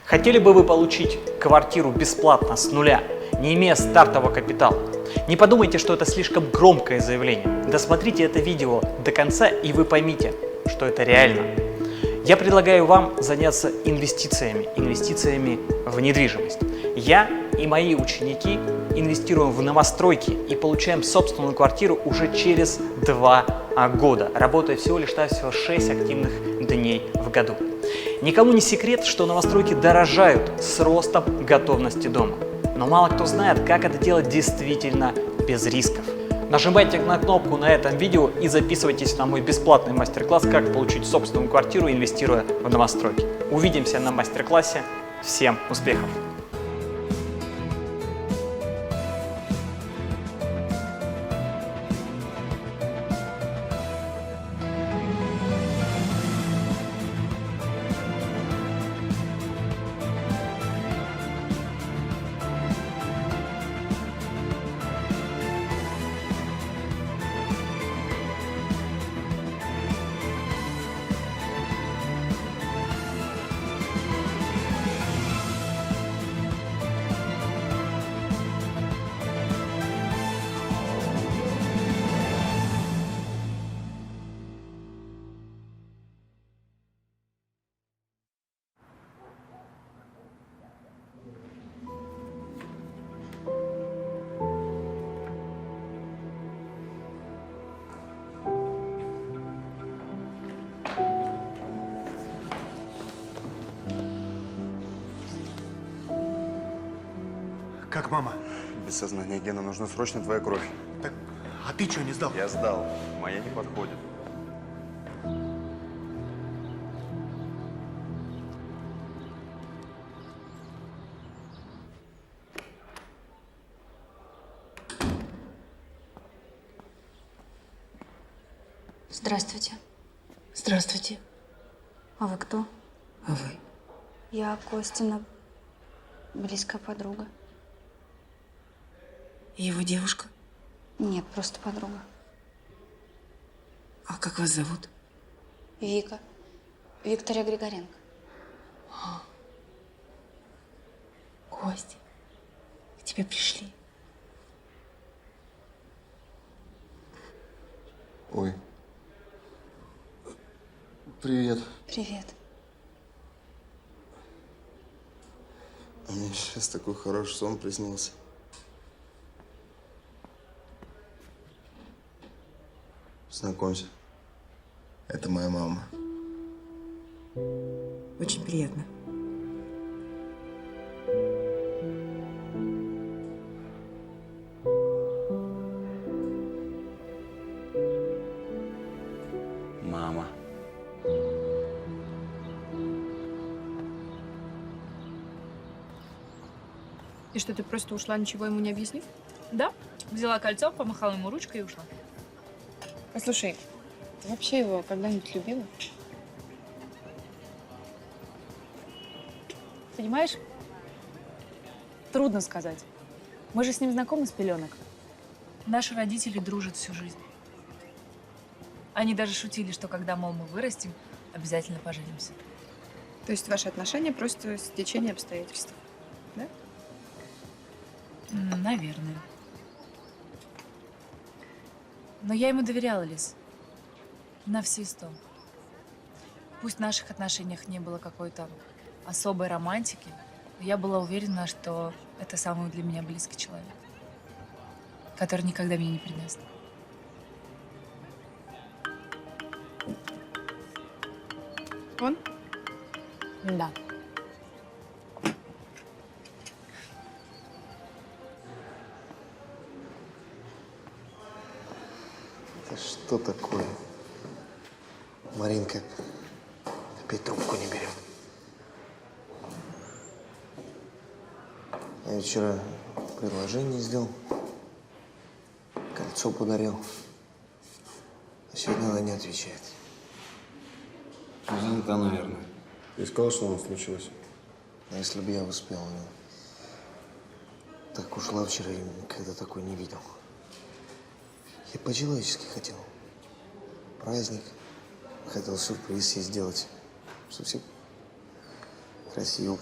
Хотели бы вы получить квартиру бесплатно с нуля, не имея стартового капитала? Не подумайте, что это слишком громкое заявление. Досмотрите это видео до конца, и вы поймите, что это реально. Я предлагаю вам заняться инвестициями в недвижимость. Я и мои ученики инвестируем в новостройки и получаем собственную квартиру уже через 2 года, работая всего лишь 6 активных дней в году. Никому не секрет, что новостройки дорожают с ростом готовности дома. Но мало кто знает, как это делать действительно без рисков. Нажимайте на кнопку на этом видео и записывайтесь на мой бесплатный мастер-класс «Как получить собственную квартиру, инвестируя в новостройки». Увидимся на мастер-классе. Всем успехов! Как мама? Без сознания, Гена, нужна срочно твоя кровь. Так, а ты что, не сдал? Я сдал. Моя не подходит. Здравствуйте. Здравствуйте. А вы кто? А вы? Я Костина близкая подруга. Его девушка? Нет, просто подруга. А как вас зовут? Вика. Виктория Григоренко. Костя, к тебе пришли. Ой. Привет. Привет. А мне сейчас такой хороший сон приснился. Знакомься. Это моя мама. Очень приятно. Мама. И что, ты просто ушла, ничего ему не объяснив? Да. Взяла кольцо, помахала ему ручкой и ушла. Послушай, ты вообще его когда-нибудь любила? Понимаешь? Трудно сказать. Мы же с ним знакомы с пеленок. Наши родители дружат всю жизнь. Они даже шутили, что когда, мол, мы вырастем, обязательно поженимся. То есть ваши отношения просто стечение обстоятельств, да? Наверное. Но я ему доверяла, Лиз. На все 100. Пусть в наших отношениях не было какой-то особой романтики, но я была уверена, что это самый для меня близкий человек, который никогда меня не предаст. Он? Да. Это что такое? Маринка опять трубку не берет. Я вчера предложение сделал, кольцо подарил, а сегодня она не отвечает. Занята, наверное. Ты сказал, что у нас случилось? А если бы я успел, ну, так ушла вчера и никогда такой не видел. Я по-человечески хотел. Праздник. Хотел сюрприз ей сделать. Чтобы все красиво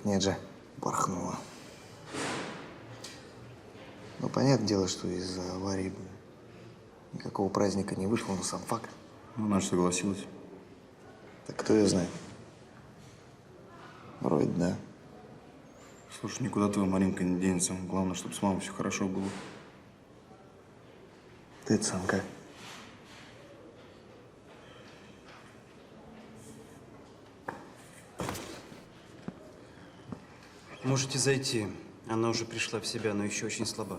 Нет же, порхнула. Ну, понятное дело, что из-за аварии никакого праздника не вышло, но сам факт. Она же согласилась. Так кто ее знает? Вроде да. Слушай, никуда твоя Маринка не денется. Главное, чтобы с мамой все хорошо было. Ты-то сам как? Можете зайти. Она уже пришла в себя, но еще очень слаба.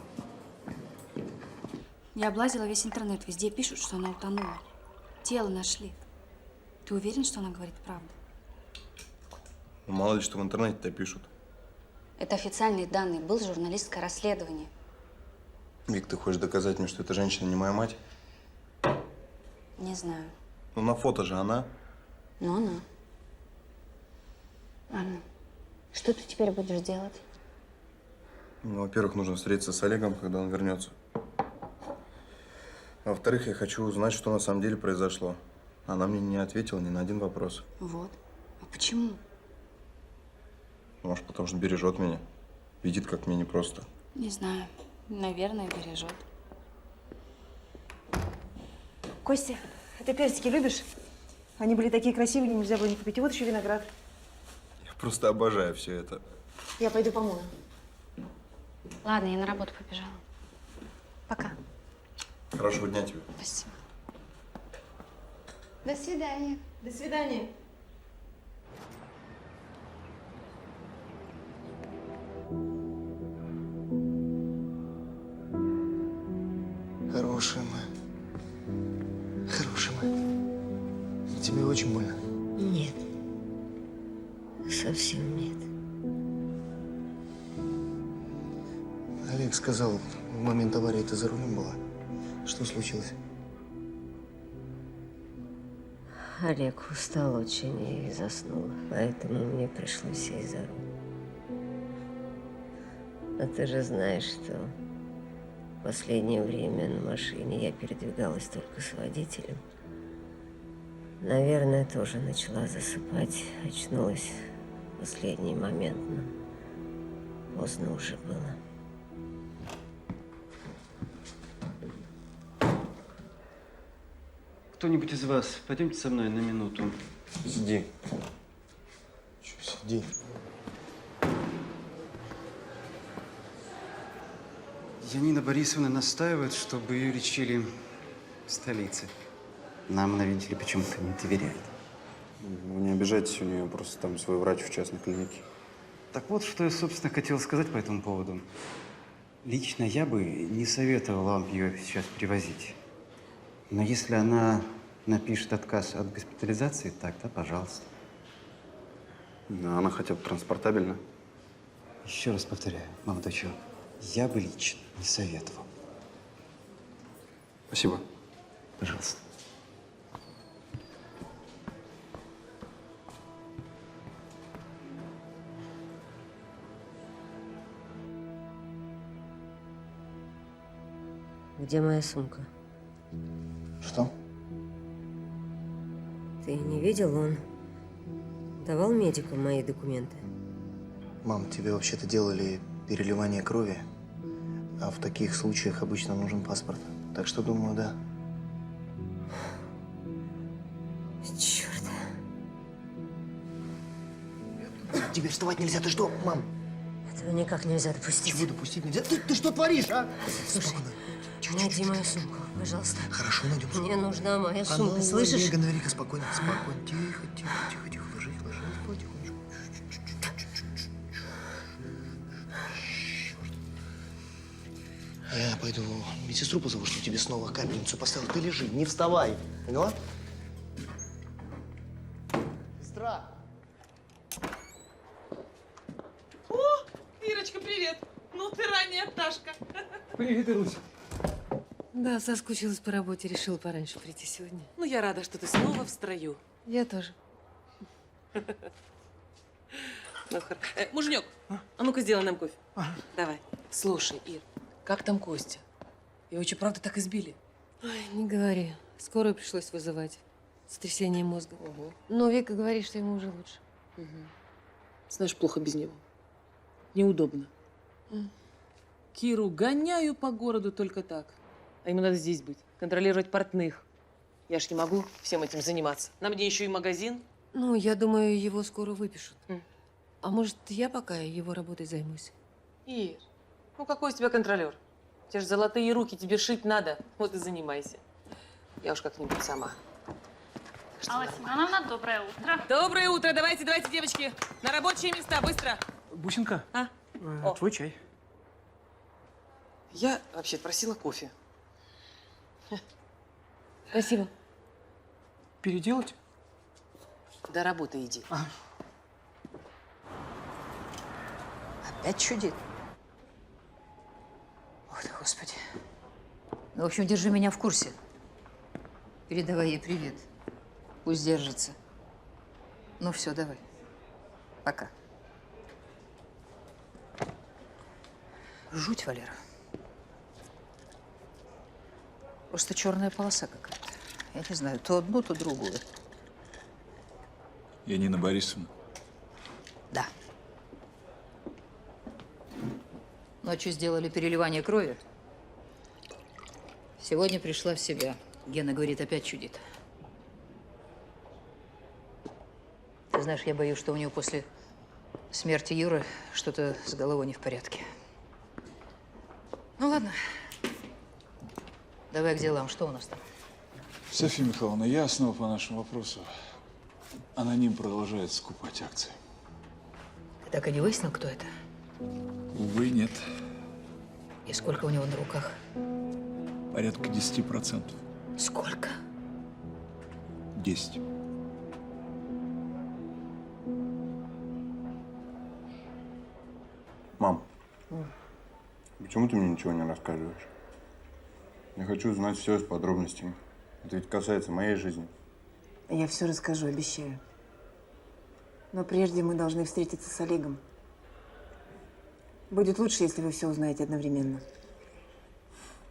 Я облазила весь интернет. Везде пишут, что она утонула. Тело нашли. Ты уверен, что она говорит правду? Ну, мало ли, что в интернете-то пишут. Это официальные данные. Было журналистское расследование. Вик, ты хочешь доказать мне, что эта женщина не моя мать? Не знаю. Ну, на фото же она. Но она. Ладно. Что ты теперь будешь делать? Ну, во-первых, нужно встретиться с Олегом, когда он вернется. А во-вторых, я хочу узнать, что на самом деле произошло. Она мне не ответила ни на один вопрос. Вот. А почему? Может, потому что бережет меня. Видит, как мне непросто. Не знаю. Наверное, бережет. Костя, а ты персики любишь? Они были такие красивые, нельзя было не купить. И вот еще виноград. Я просто обожаю все это. Я пойду помою. Ладно, я на работу побежала. Пока. Хорошего дня тебе. Спасибо. До свидания. До свидания. Хорошая мы. Хорошая мы. Тебе очень больно? Нет. Совсем нет. Олег сказал, в момент аварии ты за рулем была. Что случилось? Олег устал очень и заснул, поэтому мне пришлось сесть за руль. А ты же знаешь, что в последнее время на машине я передвигалась только с водителем. Наверное, тоже начала засыпать, очнулась в последний момент, но поздно уже было. Кто-нибудь из вас, пойдемте со мной на минуту. Сиди. Че, сиди. Янина Борисовна настаивает, чтобы ее лечили в столице. Нам она, видите ли, почему-то не доверяет. Вы не обижайтесь, у нее просто там свой врач в частной клинике. Так вот, что я, собственно, хотел сказать по этому поводу. Лично я бы не советовал вам ее сейчас привозить. Но если она напишет отказ от госпитализации, тогда пожалуйста. Да, она хотя бы транспортабельна. Еще раз повторяю, молодой человек, я бы лично не советовал. Спасибо. Пожалуйста. Где моя сумка? Что? Ты не видел, он давал медикам мои документы? Мам, тебе вообще-то делали переливание крови, а в таких случаях обычно нужен паспорт. Так что, думаю, да. Черт. Тебе вставать нельзя. Ты что, мам? Этого никак нельзя допустить. Чего допустить нельзя? Ты что творишь, а? Слушай, найди мою сумку, пожалуйста. Хорошо, найдем сумку. Мне нужна моя А сумка, ну, слышишь? Ольга, говори-ка спокойно, спокойно. Тихо, тихо, тихо, тихо. Ложись, ложись, потихонечку. Я пойду медсестру позову, что тебе снова капельницу поставил. Ты лежи, не вставай. Поняла? Сестра! Ирочка, привет! Ну ты ранняя пташка. Привет, Ирусь. Да, соскучилась по работе, решила пораньше прийти сегодня. Ну, я рада, что ты снова в строю. Я тоже. Ну, хорошо. Муженек, а ну-ка сделай нам кофе. Давай. Слушай, Ир, как там Костя? Его что, правда так избили? Ой, не говори. Скорую пришлось вызывать. Сотрясение мозга. Но Вика говорит, что ему уже лучше. Знаешь, плохо без него. Неудобно. Киру гоняю по городу только так. А ему надо здесь быть, контролировать портных. Я ж не могу всем этим заниматься. На мне еще и магазин. Ну, я думаю, его скоро выпишут. А может, я пока его работой займусь? Ир, ну какой из тебя контролер? У тебя же золотые руки, тебе шить надо. Вот и занимайся. Я уж как-нибудь сама. Алла Семеновна, доброе утро. Доброе утро. Давайте, девочки. На рабочие места, быстро. Бусинка, А? твой чай. Я вообще просила кофе. Спасибо. Переделать? До работы иди. Опять чудит. Ох ты, Господи. Ну, в общем, держи меня в курсе. Передавай ей привет. Пусть держится. Ну все, давай. Пока. Жуть, Валера. Просто черная полоса какая-то. Я не знаю, то одну, то другую. Янина Борисовна. Да. Ночью сделали переливание крови. Сегодня пришла в себя. Гена говорит, опять чудит. Ты знаешь, я боюсь, что у нее после смерти Юры что-то с головой не в порядке. Ну ладно. Давай к делам. Что у нас там? Софья Михайловна, я снова по нашему вопросу. Аноним продолжает скупать акции. Ты так и не выяснил, кто это? Увы, нет. И сколько у него на руках? Порядка 10%. Сколько? 10. Мам, почему ты мне ничего не рассказываешь? Я хочу знать все с подробностями. Это ведь касается моей жизни. Я все расскажу, обещаю. Но прежде мы должны встретиться с Олегом. Будет лучше, если вы все узнаете одновременно.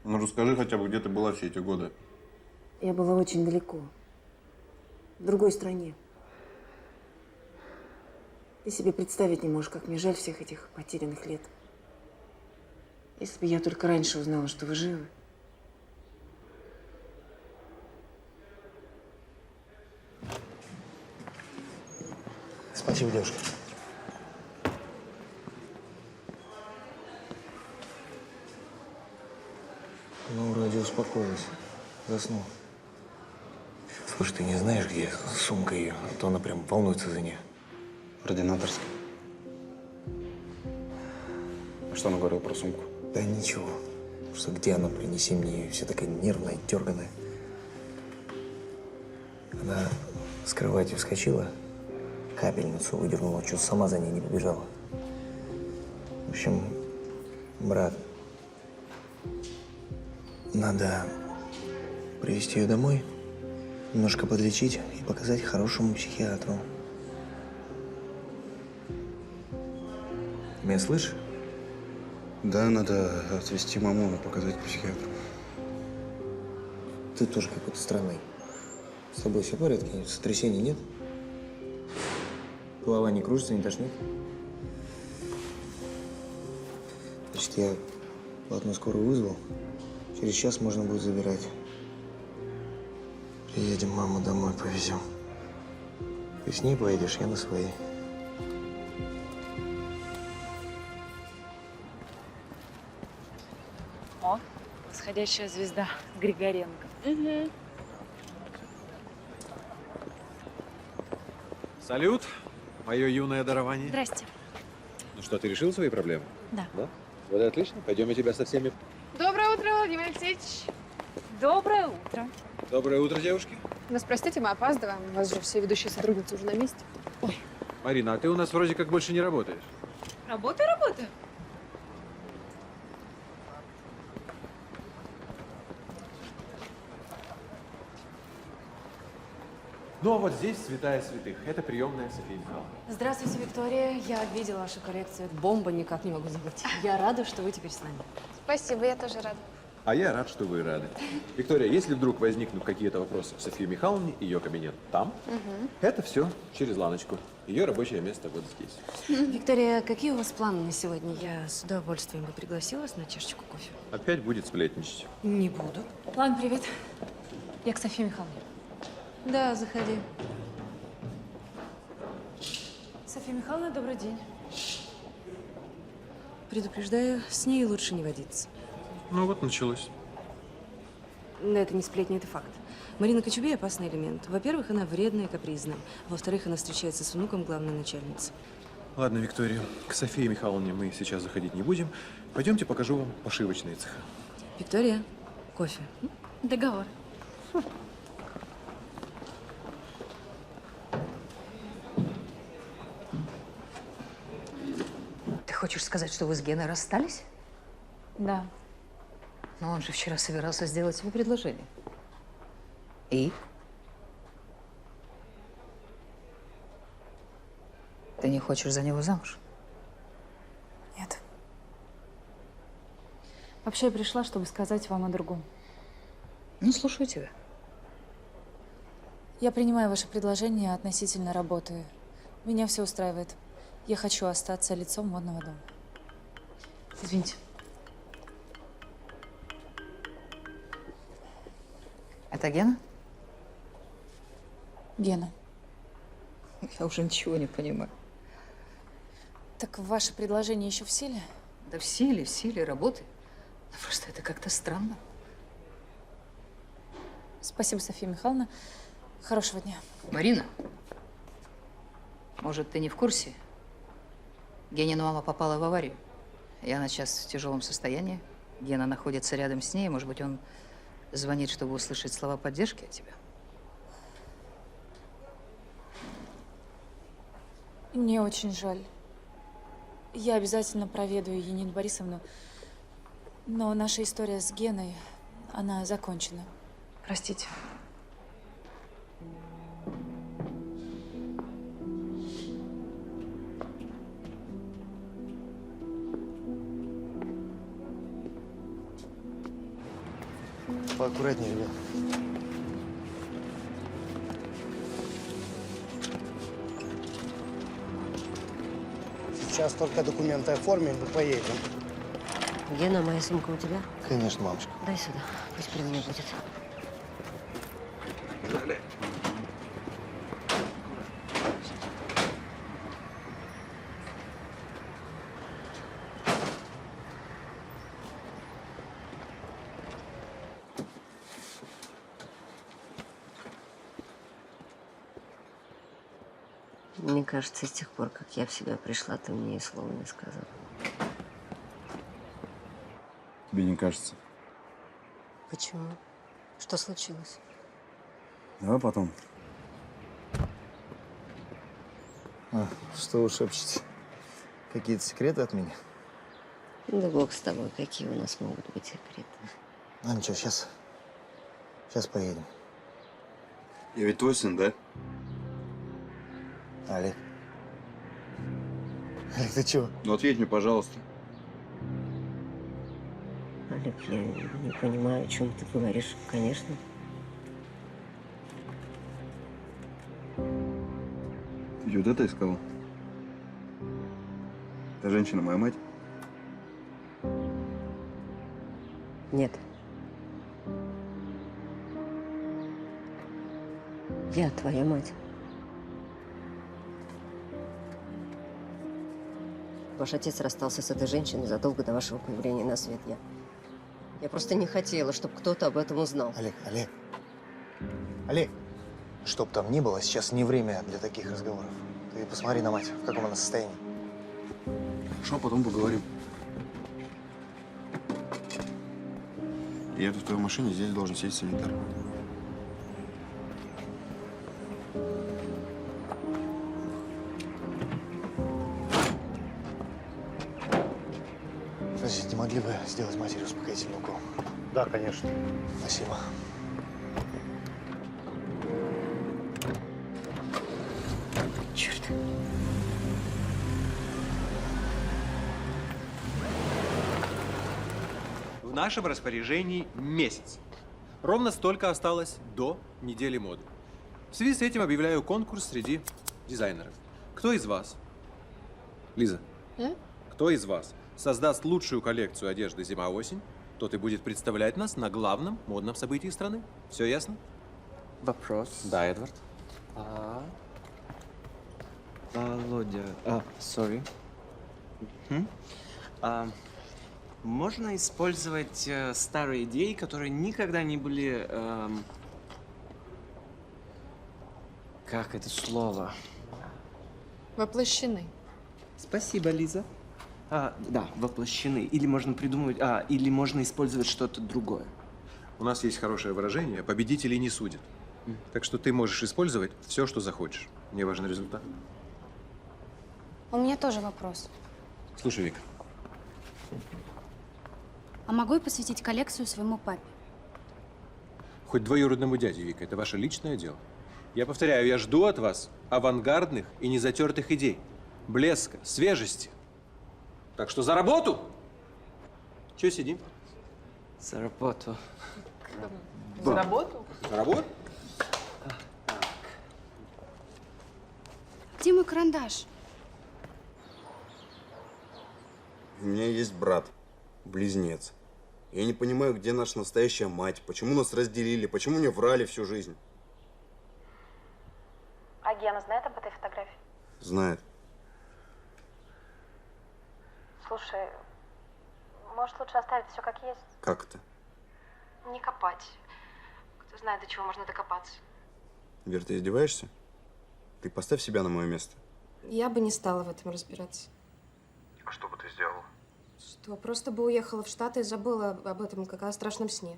Ну, расскажи хотя бы, где ты была все эти годы. Я была очень далеко. В другой стране. Ты себе представить не можешь, как мне жаль всех этих потерянных лет. Если бы я только раньше узнала, что вы живы. Спасибо, девушка. Ну, вроде успокоилась. Заснул. Слушай, ты не знаешь, где сумка ее? А то она прям волнуется за нее. В ординаторской. А что она говорила про сумку? Да ничего. Что где она, принеси мне ее. Вся такая нервная, дерганая. Она с кровати вскочила, капельницу выдернула, чуть сама за ней не побежала. В общем, брат, надо привезти ее домой, немножко подлечить и показать хорошему психиатру. Меня слышишь? Да, надо отвезти маму и показать психиатру. Ты тоже какой-то странный. С тобой все в порядке? Сотрясений нет? Голова не кружится, не тошнит? Значит, я платную скорую вызвал. Через час можно будет забирать. Приедем, маму домой повезем. Ты с ней поедешь, я на своей. О, восходящая звезда Григоренко. Угу. Салют, мое юное дарование. Здрасте. Ну что, ты решил свои проблемы? Да. Да? Вот и отлично. Пойдем, я тебя со всеми... Доброе утро, Владимир Алексеевич. Доброе утро. Доброе утро, девушки. Нас простите, мы опаздываем. У вас же все ведущие сотрудницы уже на месте. Ой. Марина, а ты у нас вроде как больше не работаешь. Работаю. Ну, а вот здесь святая святых. Это приемная София Михайловна. Здравствуйте, Виктория. Я видела вашу коллекцию. Это бомба, никак не могу забыть. Я рада, что вы теперь с нами. Спасибо, я тоже рада. А я рад, что вы рады. Виктория, если вдруг возникнут какие-то вопросы в Софии Михайловне, ее кабинет там, это все через ланочку. Ее рабочее место вот здесь. Виктория, какие у вас планы на сегодня? Я с удовольствием бы пригласила вас на чашечку кофе. Опять будет сплетничать. Не буду. Ладно, привет. Я к Софии Михайловне. Да, заходи. София Михайловна, добрый день. Предупреждаю, с ней лучше не водиться. Ну вот началось. Но это не сплетня, это факт. Марина Кочубей – опасный элемент. Во-первых, она вредная и капризная. Во-вторых, она встречается с внуком главной начальницы. Ладно, Виктория, к Софии Михайловне мы сейчас заходить не будем. Пойдемте покажу вам пошивочные цеха. Виктория, кофе. Договор. Ты хочешь сказать, что вы с Геной расстались? Да. Но он же вчера собирался сделать тебе предложение. И? Ты не хочешь за него замуж? Нет. Вообще, я пришла, чтобы сказать вам о другом. Ну, слушаю тебя. Я принимаю ваше предложение относительно работы. Меня все устраивает. Я хочу остаться лицом модного дома. Извините. Это Гена? Гена. Я уже ничего не понимаю. Так ваше предложение еще в силе? Да в силе работы. Но просто это как-то странно. Спасибо, София Михайловна. Хорошего дня. Марина, может, ты не в курсе? Генина мама попала в аварию. И она сейчас в тяжелом состоянии. Гена находится рядом с ней. Может быть, он звонит, чтобы услышать слова поддержки от тебя. Мне очень жаль. Я обязательно проведаю Енину Борисовну. Но наша история с Геной, она закончена. Простите. Поаккуратнее, ребят. Сейчас только документы оформим и поедем. Гена, моя сумка у тебя? Конечно, мамочка. Дай сюда, пусть при мне будет. Мне кажется, с тех пор, как я в себя пришла, ты мне и слова не сказал. Тебе не кажется? Почему? Что случилось? Давай потом. Что вы шепчете? Какие-то секреты от меня? Да бог с тобой, какие у нас могут быть секреты. Ну ничего, сейчас поедем. Я ведь твой сын, да? Олег. Олег, ты чего? Ну ответь мне, пожалуйста. Олег, я не понимаю, о чем ты говоришь. Конечно. Ты ведь вот это искал? Эта женщина моя мать? Нет. Я твоя мать. Ваш отец расстался с этой женщиной задолго до вашего появления на свет. Я просто не хотела, чтобы кто-то об этом узнал. Олег, чтоб там ни было, сейчас не время для таких разговоров. Ты посмотри на мать, в каком она состоянии. Хорошо, потом поговорим. Я тут в твоей машине, здесь должен сесть санитар. Простите, не могли бы сделать матери успокоительный укол? Да, конечно. Спасибо. Черт. В нашем распоряжении месяц. Ровно столько осталось до недели моды. В связи с этим объявляю конкурс среди дизайнеров. Кто из вас, Лиза, кто из вас создаст лучшую коллекцию одежды зима-осень, тот и будет представлять нас на главном модном событии страны. Все ясно? Вопрос. Да, Эдвард. Володя, sorry. Можно использовать старые идеи, которые никогда не были... как это слово? Воплощены. Спасибо, Лиза. Да, воплощены. Или можно придумывать... или можно использовать что-то другое. У нас есть хорошее выражение: победителей не судят. Так что ты можешь использовать все, что захочешь. Мне важен результат. У меня тоже вопрос. Слушай, Вика. А могу я посвятить коллекцию своему папе? Хоть двоюродному дяде, Вика, это ваше личное дело. Я повторяю, я жду от вас авангардных и незатертых идей, блеска, свежести. Так что за работу! Чего сидим? За работу. За работу? За работу? Где мой карандаш? У меня есть брат, близнец. Я не понимаю, где наша настоящая мать, почему нас разделили, почему мне врали всю жизнь. А Гена знает об этой фотографии? Знает. Слушай, может, лучше оставить все как есть? Как это? Не копать. Кто знает, до чего можно докопаться. Вер, ты издеваешься? Ты поставь себя на мое место. Я бы не стала в этом разбираться. А что бы ты сделала? Что, просто бы уехала в Штаты и забыла об этом, как о страшном сне.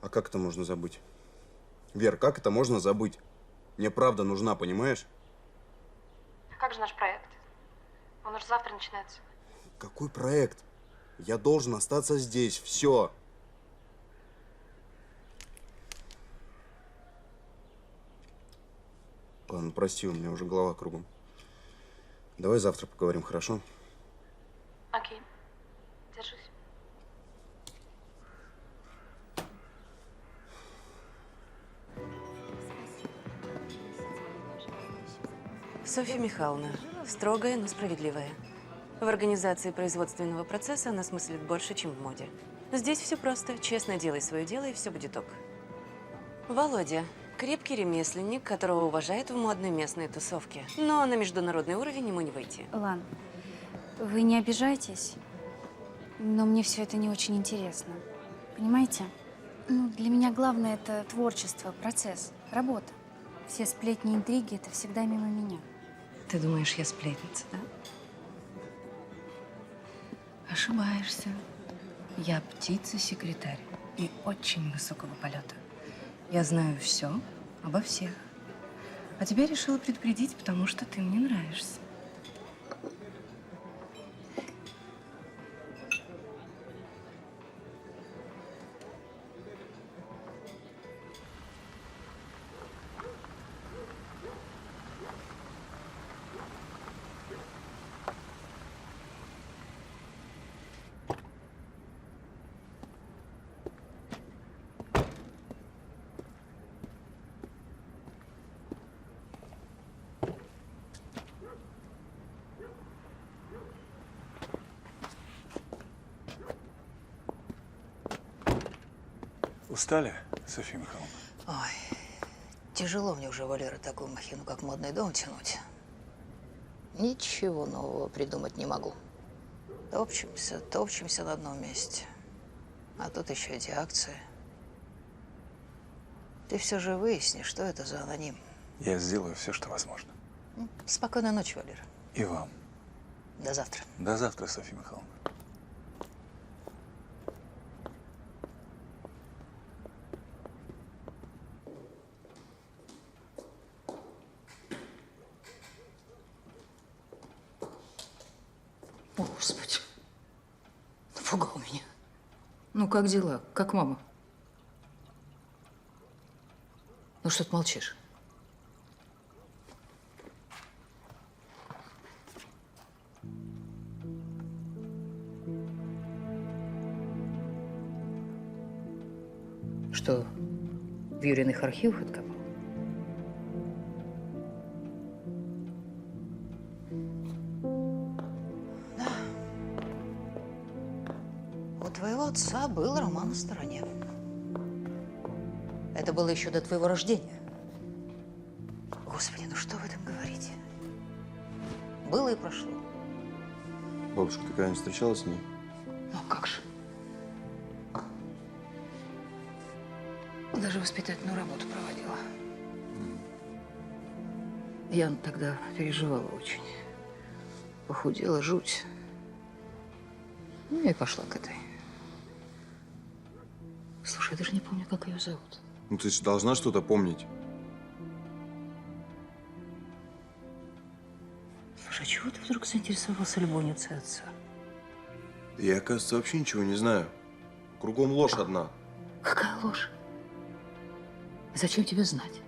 А как это можно забыть? Вер, как это можно забыть? Мне правда нужна, понимаешь? А как же наш проект? Он уже завтра начинается. Какой проект? Я должен остаться здесь, все. Ладно, прости, у меня уже голова кругом. Давай завтра поговорим, хорошо? Окей. Держись. Софья Михайловна, строгая, но справедливая. В организации производственного процесса она смыслит больше, чем в моде. Здесь все просто. Честно делай свое дело, и все будет ок. Володя – крепкий ремесленник, которого уважают в модной местной тусовке. Но на международный уровень ему не выйти. Лан, вы не обижайтесь, но мне все это не очень интересно. Понимаете? Ну, для меня главное – это творчество, процесс, работа. Все сплетни, интриги – это всегда мимо меня. Ты думаешь, я сплетница, да? Ошибаешься. Я птица-секретарь и очень высокого полета. Я знаю все обо всех. А тебя решила предупредить, потому что ты мне нравишься. Устали, Софья Михайловна? Ой, тяжело мне уже, Валера, такую махину, как модный дом, тянуть. Ничего нового придумать не могу. Топчемся на одном месте. А тут еще эти акции. Ты все же выясни, что это за аноним. Я сделаю все, что возможно. Спокойной ночи, Валера. И вам. До завтра. До завтра, Софья Михайловна. О, Господи, напугал меня. Ну, как дела? Как мама? Ну, что ты молчишь? Что, в Юриных архивах откопал? твоего отца был роман на стороне. Это было еще до твоего рождения. Господи, ну что вы там говорите? Было и прошло. Бабушка, ты когда-нибудь встречалась с ней? Ну как же? Даже воспитательную работу проводила. Я тогда переживала очень. Похудела жуть. Ну, я и пошла к этой. Слушай, я даже не помню, как ее зовут. Ну ты же должна что-то помнить. Слушай, а чего ты вдруг заинтересовался любовницей отца? Я, оказывается, вообще ничего не знаю. Кругом ложь одна. Какая ложь? Зачем тебе знать?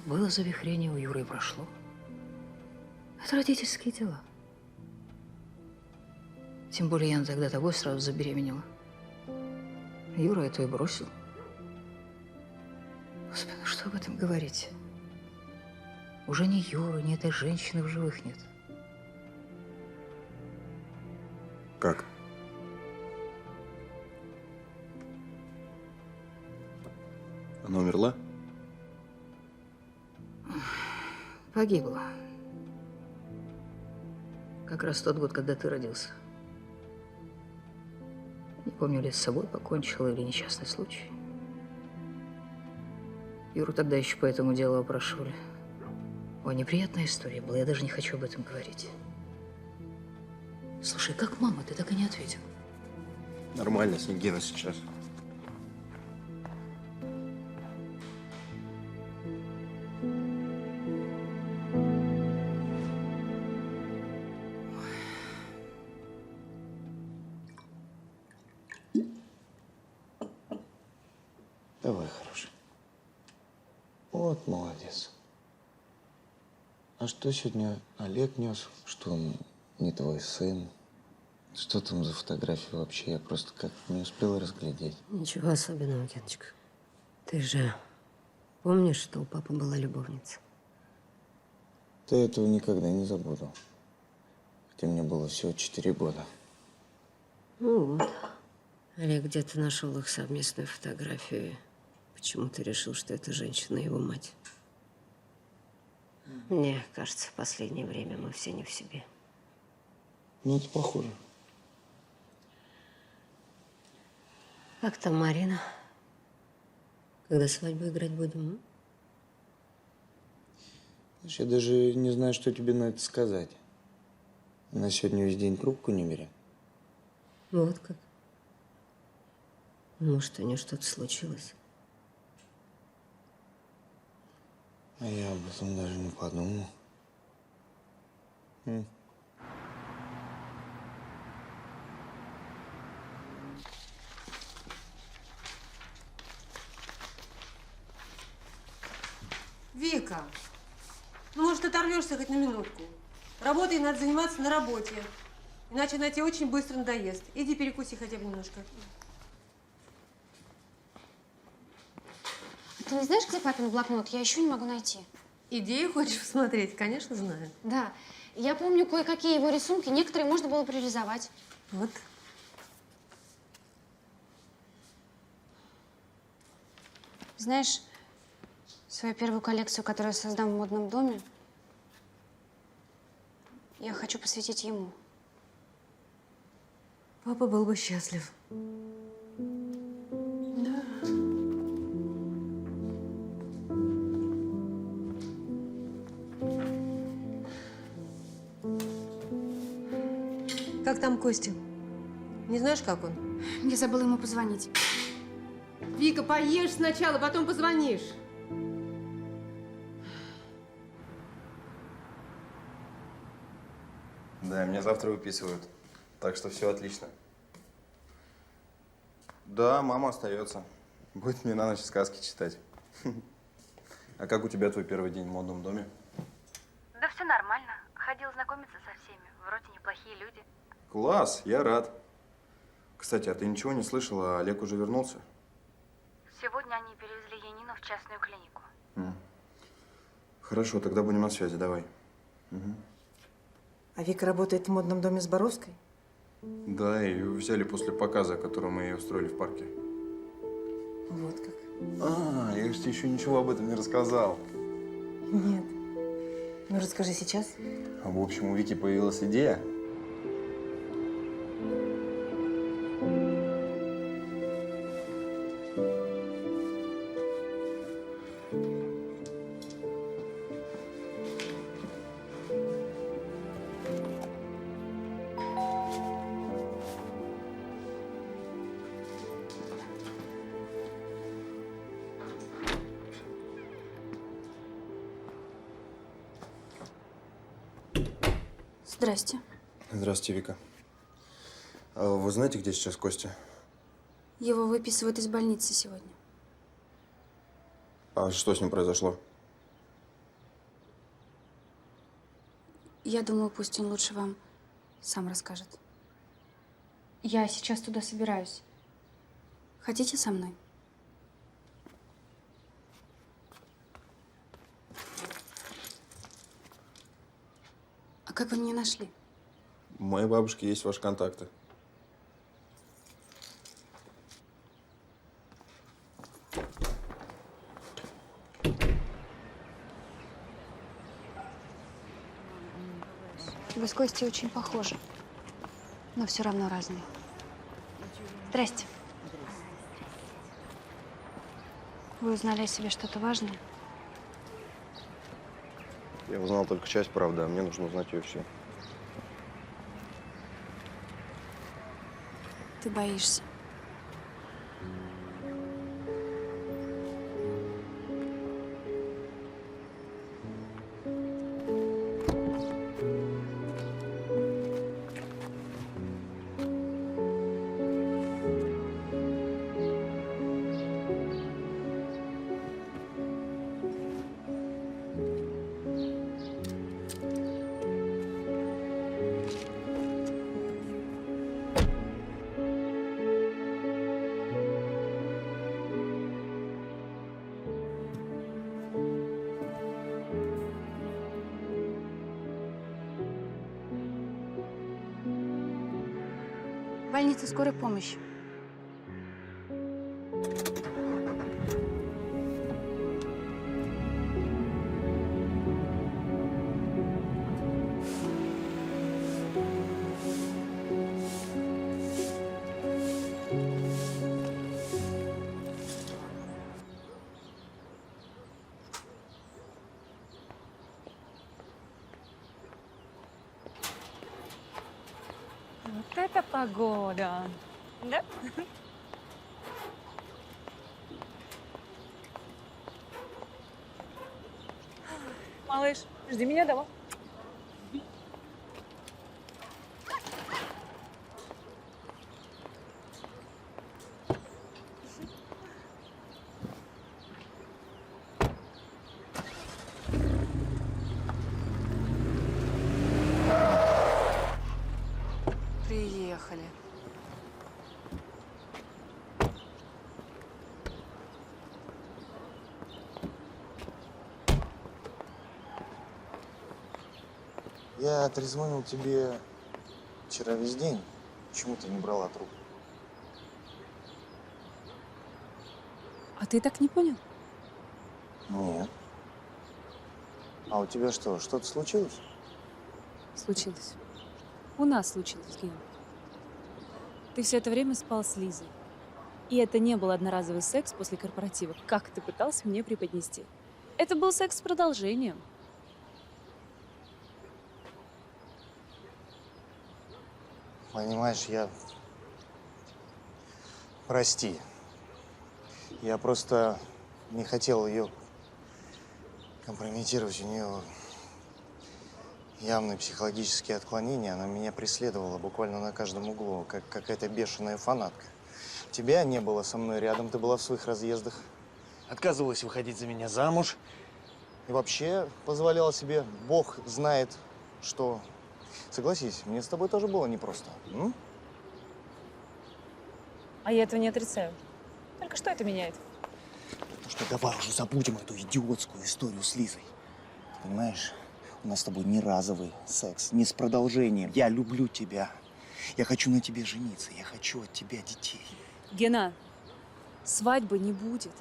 Было завихрение у Юры и прошло. Это родительские дела. Тем более я тогда тобой сразу забеременела. Юра это и бросил. Господи, ну что об этом говорить? Уже ни Юры, ни этой женщины в живых нет. Как? Она умерла? Погибла. Как раз в тот год, когда ты родился. Не помню, ли с собой покончила или несчастный случай. Юру тогда еще по этому делу опрашивали. Ой, неприятная история была, я даже не хочу об этом говорить. Слушай, как мама, ты так и не ответил. Нормально, Снегина сейчас. Давай, хороший. Вот молодец. А что сегодня Олег нес? Что он не твой сын? Что там за фотография вообще? Я просто как не успела разглядеть. Ничего особенного, Геночка. Ты же помнишь, что у папы была любовница? Да я этого никогда не забуду. Хотя мне было всего 4 года. Ну вот. Олег где-то нашел их совместную фотографию. Почему-то решил, что эта женщина его мать. Мне кажется, в последнее время мы все не в себе. Ну, это похоже. Как там Марина? Когда свадьбу играть будем? Знаешь, я даже не знаю, что тебе на это сказать. Она сегодня весь день трубку не берет. Вот как. Может, у нее что-то случилось? А я об этом даже не подумал. Вика, ну может оторвешься хоть на минутку? Работой надо заниматься на работе. Иначе она тебе очень быстро надоест. Иди перекуси хотя бы немножко. Ты не знаешь, где папин блокнот? Я еще не могу найти. Идею хочешь посмотреть? Конечно, знаю. Да. Я помню кое-какие его рисунки. Некоторые можно было прорисовать. Вот. Знаешь, свою первую коллекцию, которую я создам в модном доме, я хочу посвятить ему. Папа был бы счастлив. Да. Как там Костя? Не знаешь, как он? Я забыла ему позвонить. Вика, поешь сначала, потом позвонишь. Да, меня завтра выписывают. Так что все отлично. Да, мама остается. Будет мне на ночь сказки читать. А как у тебя твой первый день в модном доме? Да все нормально. Ходил знакомиться со всеми. Вроде неплохие люди. Класс, я рад. Кстати, а ты ничего не слышала? Олег уже вернулся? Сегодня они перевезли Янину в частную клинику. Хорошо, тогда будем на связи, давай. А Вика работает в модном доме с Боровской? Да, ее взяли после показа, который мы ей устроили в парке. Вот как. А, я же тебе еще ничего об этом не рассказал. Нет. Ну, расскажи сейчас. В общем, у Вики появилась идея. Здрасте. Здравствуйте, Вика. А вы знаете, где сейчас Костя? Его выписывают из больницы сегодня. А что с ним произошло? Я думаю, пусть он лучше вам сам расскажет. Я сейчас туда собираюсь. Хотите со мной? А как вы меня нашли? У моей бабушки есть ваши контакты. Вы с Костей очень похожи, но все равно разные. Здрасте. Вы узнали о себе что-то важное? Я узнал только часть правды, а мне нужно узнать ее всю. Ты боишься. Больница скорой помощи. Вот это погода. Да? Малыш, жди меня дома. Приехали. Я трезвонил тебе вчера весь день. Почему ты не брала трубку? А ты так не понял? Нет. А у тебя что, что-то случилось? Случилось. У нас случилось, Ген. Ты все это время спал с Лизой. И это не был одноразовый секс после корпоратива, как ты пытался мне преподнести. Это был секс с продолжением. Понимаешь, Прости. Я просто не хотел ее компрометировать. У нее явные психологические отклонения. Она меня преследовала буквально на каждом углу, как какая-то бешеная фанатка. Тебя не было со мной рядом, ты была в своих разъездах. Отказывалась выходить за меня замуж. И вообще позволяла себе, Бог знает, что... Согласись, мне с тобой тоже было непросто. А я этого не отрицаю. Только что это меняет? Ну что, давай уже забудем эту идиотскую историю с Лизой. Понимаешь, у нас с тобой не разовый секс, не с продолжением. Я люблю тебя. Я хочу на тебе жениться. Я хочу от тебя детей. Гена, свадьбы не будет.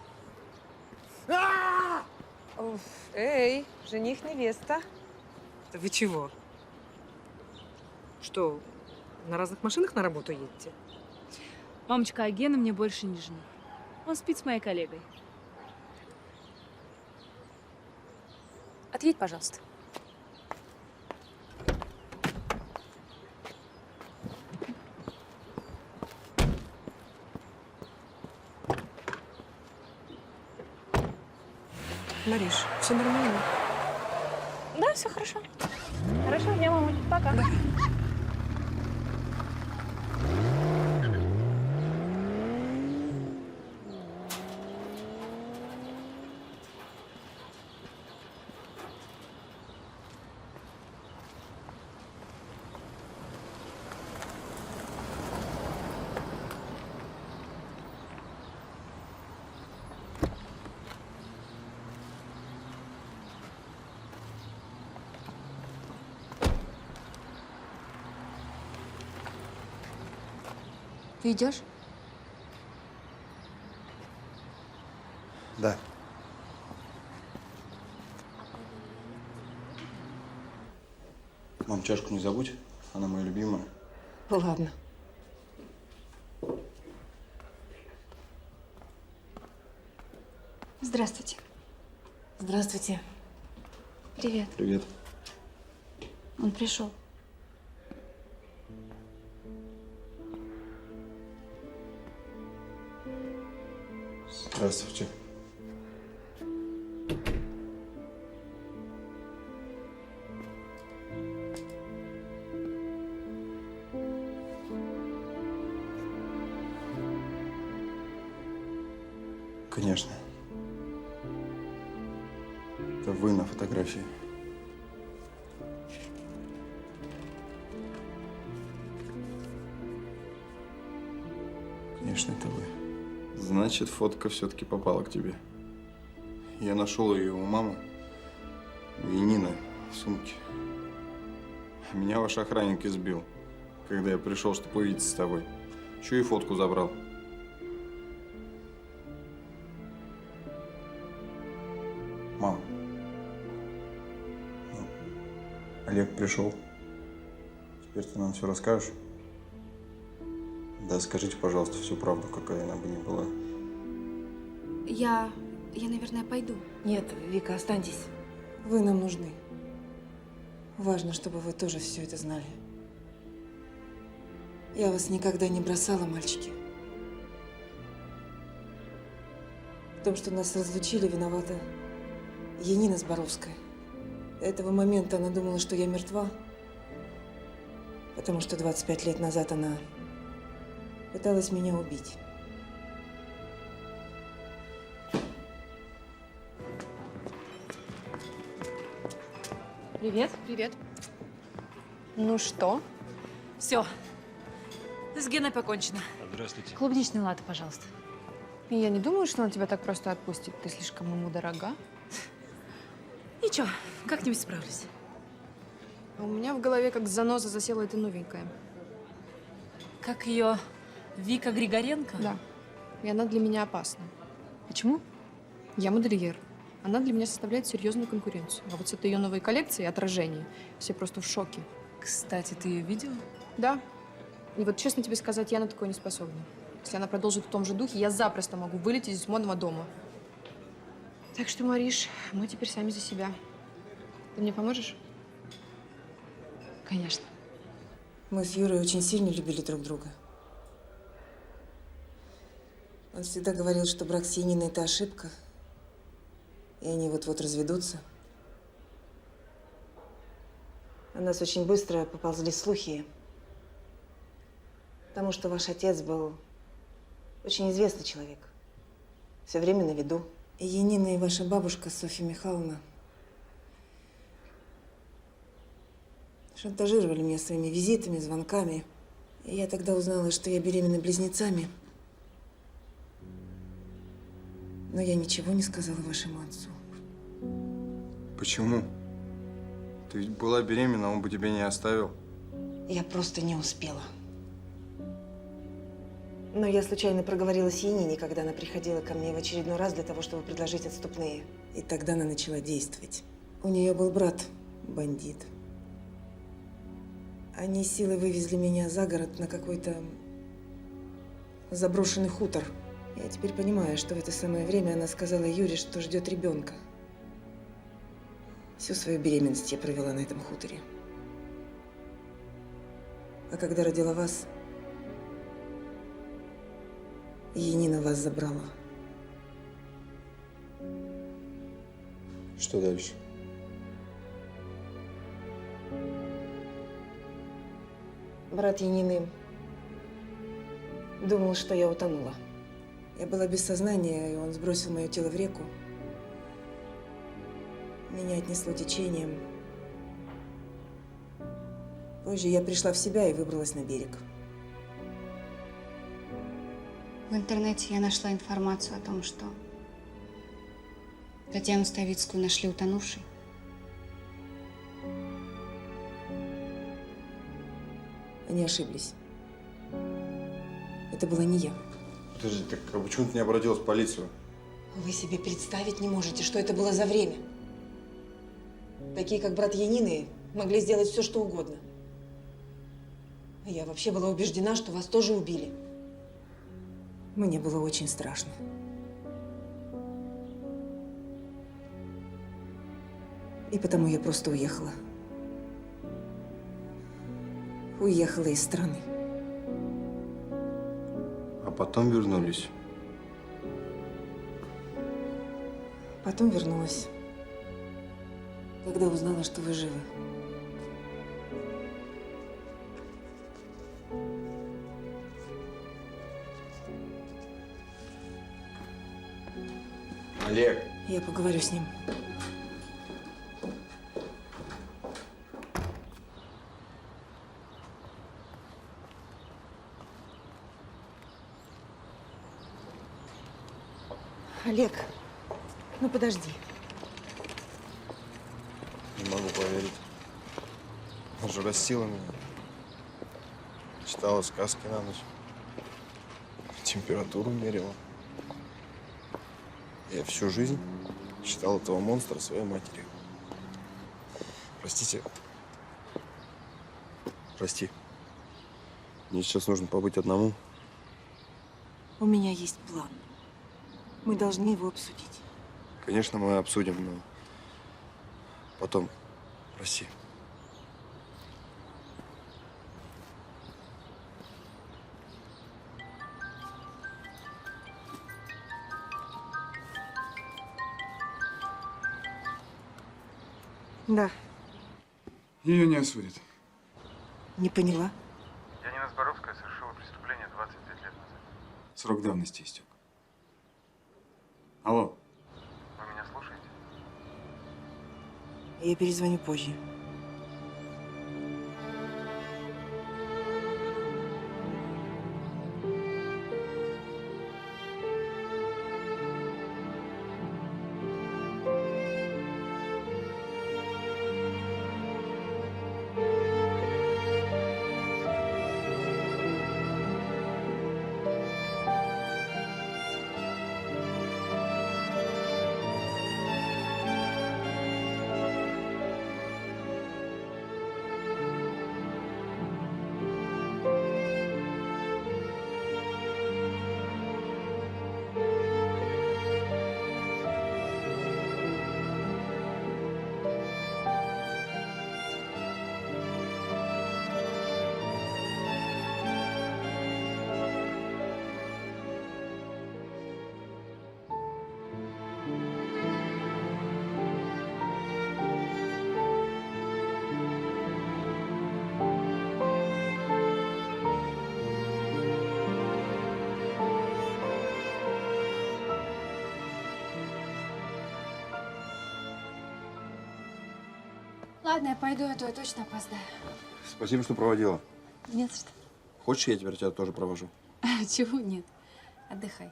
Эй, жених, невеста. Да вы чего? Что, на разных машинах на работу едете? Мамочка, а Гена мне больше не жених. Он спит с моей коллегой. Отъедь, пожалуйста. Мариш, все нормально? Да, все хорошо. Хорошего дня, мамуль. Пока. Ты идешь? Да. Мам, чашку не забудь. Она моя любимая. Ладно. Здравствуйте. Здравствуйте. Привет. Привет. Он пришел. Здравствуйте. Конечно. Это вы на фотографии. Конечно, это вы. Значит, фотка все-таки попала к тебе. Я нашел ее у мамы, у Янины, в сумке. Меня ваш охранник избил, когда я пришел, чтобы увидеться с тобой. Еще и фотку забрал. Мам, ну, Олег пришел. Теперь ты нам все расскажешь? Да, скажите, пожалуйста, всю правду, какая она бы ни была. Я, наверное, пойду. Нет, Вика, останьтесь. Вы нам нужны. Важно, чтобы вы тоже все это знали. Я вас никогда не бросала, мальчики. В том, что нас разлучили, виновата Янина Зборовская. До этого момента она думала, что я мертва, потому что 25 лет назад она пыталась меня убить. Привет. Привет. Ну что? Все. С Геной покончено. Здравствуйте. Клубничный латте, пожалуйста. Я не думаю, что он тебя так просто отпустит. Ты слишком ему дорога. Ничего, как-нибудь справлюсь. А у меня в голове как заноза засела эта новенькая. Как ее Вика Григоренко? Да. И она для меня опасна. Почему? Я модельер. Она для меня составляет серьезную конкуренцию. А вот с этой ее новой коллекцией отражений все просто в шоке. Кстати, ты ее видела? Да. И вот честно тебе сказать, я на такое не способна. Если она продолжит в том же духе, я запросто могу вылететь из модного дома. Так что, Мариш, мы теперь сами за себя. Ты мне поможешь? Конечно. Мы с Юрой очень сильно любили друг друга. Он всегда говорил, что брак с Яниной – это ошибка, и они вот-вот разведутся. О нас очень быстро поползли слухи, потому что ваш отец был очень известный человек, все время на виду. И Янина, и ваша бабушка Софья Михайловна шантажировали меня своими визитами, звонками. И я тогда узнала, что я беременна близнецами. Но я ничего не сказала вашему отцу. Почему? Ты ведь была беременна, он бы тебя не оставил. Я просто не успела. Но я случайно проговорилась Янине, когда она приходила ко мне в очередной раз для того, чтобы предложить отступные. И тогда она начала действовать. У нее был брат, бандит. Они силой вывезли меня за город на какой-то заброшенный хутор. Я теперь понимаю, что в это самое время она сказала Юре, что ждет ребенка. Всю свою беременность я провела на этом хуторе. А когда родила вас, Янина вас забрала. Что дальше? Брат Янины думал, что я утонула. Я была без сознания, и он сбросил мое тело в реку. Меня отнесло течением. Позже я пришла в себя и выбралась на берег. В интернете я нашла информацию о том, что Татьяну Ставицкую нашли утонувшей. Они ошиблись. Это была не я. Подожди, так а почему ты не обратилась в полицию? Вы себе представить не можете, что это было за время. Такие, как брат Янины, могли сделать все, что угодно. А я вообще была убеждена, что вас тоже убили. Мне было очень страшно. И потому я просто уехала. Уехала из страны. А потом вернулись. Потом вернулась, когда узнала, что вы живы. Олег! Я поговорю с ним. Олег, ну подожди. Не могу поверить. Она же растила меня. Читала сказки на ночь. Температуру мерила. Я всю жизнь считал этого монстра своей матерью. Простите. Прости. Мне сейчас нужно побыть одному. У меня есть план. Мы должны его обсудить. Конечно, мы обсудим, но потом. Прости. Да. Ее не осудят. Не поняла? Янина Зборовская совершила преступление 25 лет назад. Срок давности истек. Алло. Вы меня слушаете? Я перезвоню позже. Ладно, я пойду, а то я точно опоздаю. Спасибо, что проводила. Не за что. Хочешь, я теперь тебя тоже провожу? Чего нет? Отдыхай.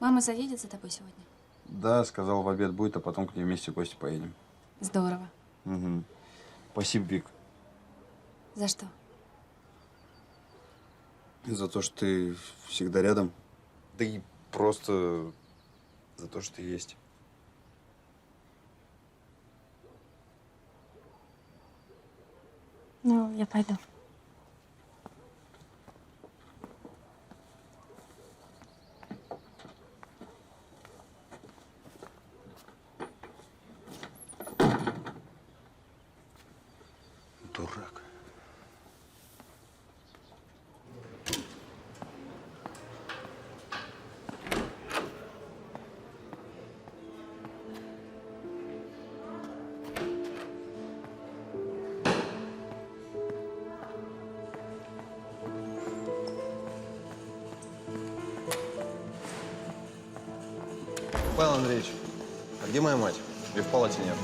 Мама заедет за тобой сегодня? Да, сказал, в обед будет, а потом к ней вместе в гости поедем. Здорово. За то, что ты всегда рядом. Да и просто за то, что ты есть. Ну, я пойду. Дурак. Павел Андреевич, а где моя мать? Ее в палате нет.